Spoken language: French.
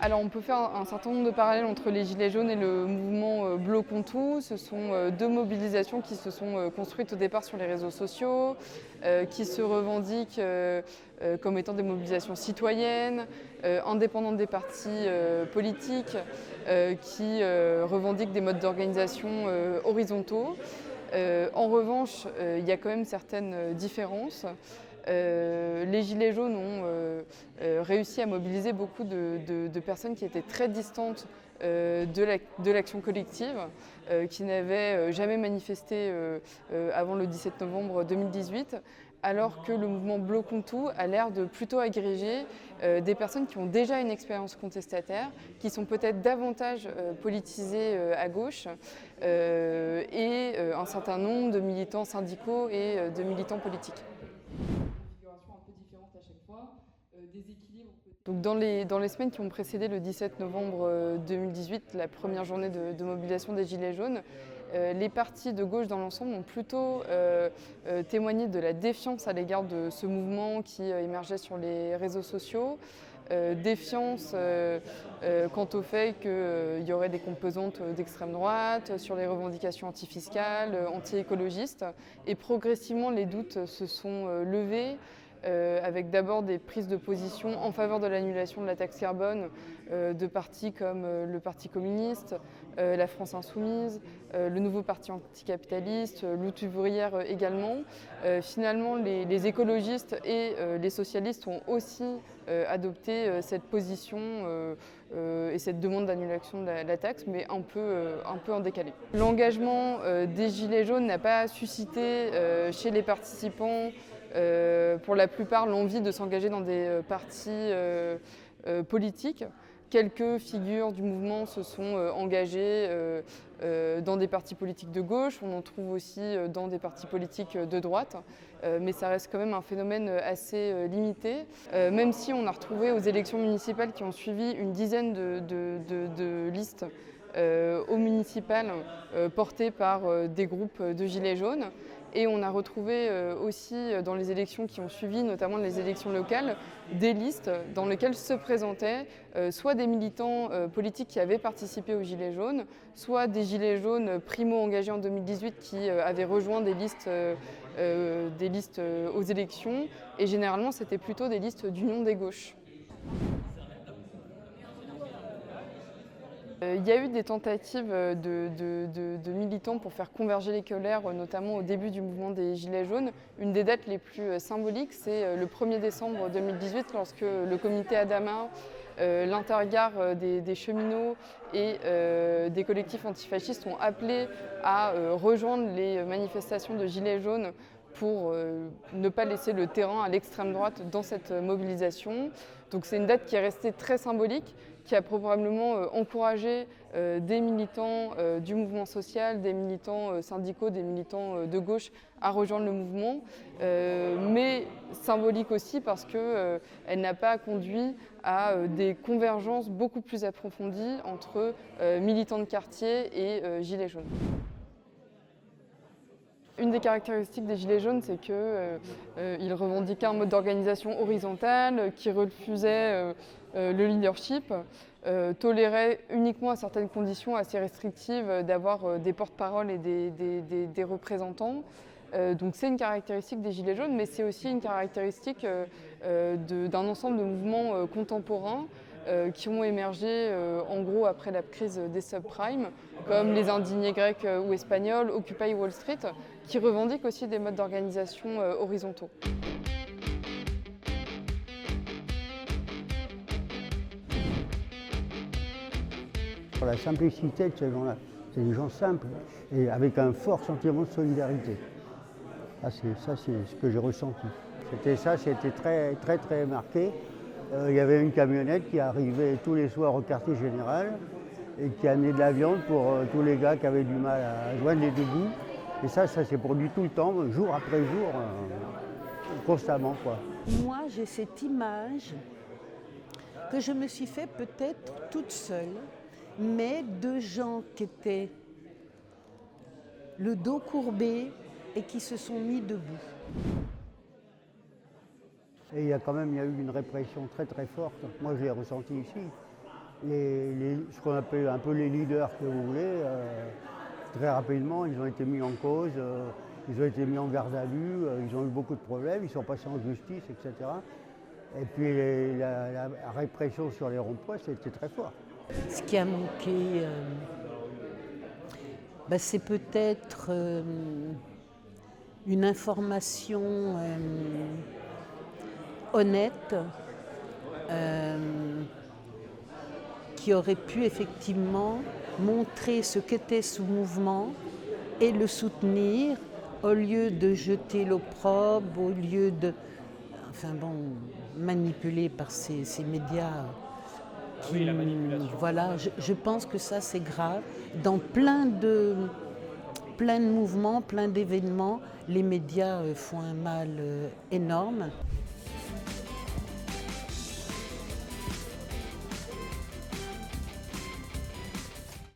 Alors on peut faire un certain nombre de parallèles entre les Gilets jaunes et le mouvement Bloquons-Tout. Ce sont deux mobilisations qui se sont construites au départ sur les réseaux sociaux, qui se revendiquent comme étant des mobilisations citoyennes, indépendantes des partis politiques, qui revendiquent des modes d'organisation horizontaux. En revanche, il y a quand même certaines différences. Les Gilets jaunes ont réussi à mobiliser beaucoup de personnes qui étaient très distantes de l'action collective, qui n'avaient jamais manifesté avant le 17 novembre 2018, alors que le mouvement Bloquons-Tout a l'air de plutôt agréger des personnes qui ont déjà une expérience contestataire, qui sont peut-être davantage politisées à gauche, et un certain nombre de militants syndicaux et de militants politiques. Configuration un peu différente à chaque fois, des équilibres. Donc dans les semaines qui ont précédé le 17 novembre 2018, la première journée de mobilisation des Gilets jaunes, les partis de gauche dans l'ensemble ont plutôt témoigné de la défiance à l'égard de ce mouvement qui émergeait sur les réseaux sociaux. Défiance quant au fait qu'il y aurait des composantes d'extrême droite, sur les revendications antifiscales, anti-écologistes. Et progressivement, les doutes se sont levés, avec d'abord des prises de position en faveur de l'annulation de la taxe carbone de partis comme le Parti communiste, la France insoumise, le nouveau parti anticapitaliste, Lutte ouvrière également. Finalement, les écologistes et les socialistes ont aussi adopté cette position et cette demande d'annulation de la taxe, mais un peu en décalé. L'engagement des Gilets jaunes n'a pas suscité chez les participants pour la plupart l'envie de s'engager dans des partis politiques. Quelques figures du mouvement se sont engagées dans des partis politiques de gauche, on en trouve aussi dans des partis politiques de droite, mais ça reste quand même un phénomène assez limité, même si on a retrouvé aux élections municipales qui ont suivi une dizaine de listes aux municipales portées par des groupes de Gilets jaunes. Et on a retrouvé aussi dans les élections qui ont suivi, notamment les élections locales, des listes dans lesquelles se présentaient soit des militants politiques qui avaient participé aux Gilets jaunes, soit des Gilets jaunes primo-engagés en 2018 qui avaient rejoint des listes aux élections. Et généralement, c'était plutôt des listes d'union des gauches. Il y a eu des tentatives de militants pour faire converger les colères, notamment au début du mouvement des Gilets jaunes. Une des dates les plus symboliques, c'est le 1er décembre 2018, lorsque le comité Adama, l'intergare des cheminots et des collectifs antifascistes ont appelé à rejoindre les manifestations de Gilets jaunes pour ne pas laisser le terrain à l'extrême droite dans cette mobilisation. Donc c'est une date qui est restée très symbolique, qui a probablement encouragé des militants du mouvement social, des militants syndicaux, des militants de gauche à rejoindre le mouvement, mais symbolique aussi parce qu'elle n'a pas conduit à des convergences beaucoup plus approfondies entre militants de quartier et Gilets jaunes. Une des caractéristiques des Gilets jaunes, c'est qu'ils revendiquaient un mode d'organisation horizontal, qui refusait le leadership, tolérait uniquement à certaines conditions assez restrictives d'avoir des porte-paroles et des représentants. Donc c'est une caractéristique des Gilets jaunes, mais c'est aussi une caractéristique d'un ensemble de mouvements contemporains qui ont émergé en gros après la crise des subprimes, comme les indignés grecs ou espagnols, Occupy Wall Street, qui revendiquent aussi des modes d'organisation horizontaux. La simplicité de ces gens-là, c'est des gens simples et avec un fort sentiment de solidarité. Ça, c'est ce que j'ai ressenti. C'était très marqué. Il y avait une camionnette qui arrivait tous les soirs au quartier général et qui amenait de la viande pour tous les gars qui avaient du mal à joindre les deux bouts. Et ça s'est produit tout le temps, jour après jour, constamment, quoi. Moi, j'ai cette image que je me suis fait peut-être toute seule, mais de gens qui étaient le dos courbé et qui se sont mis debout. Et il y a eu une répression très forte. Moi, je l'ai ressenti ici. ce qu'on appelle un peu les leaders que vous voulez, très rapidement, ils ont été mis en cause, ils ont été mis en garde à vue, ils ont eu beaucoup de problèmes, ils sont passés en justice, etc. Et puis la répression sur les ronds-points, c'était très fort. Ce qui a manqué, c'est peut-être une information honnête qui aurait pu effectivement montrer ce qu'était ce mouvement et le soutenir au lieu de jeter l'opprobre, au lieu de manipuler par ces médias. Oui, la manipulation. Voilà, je pense que ça c'est grave. Dans plein de mouvements, plein d'événements, les médias font un mal énorme.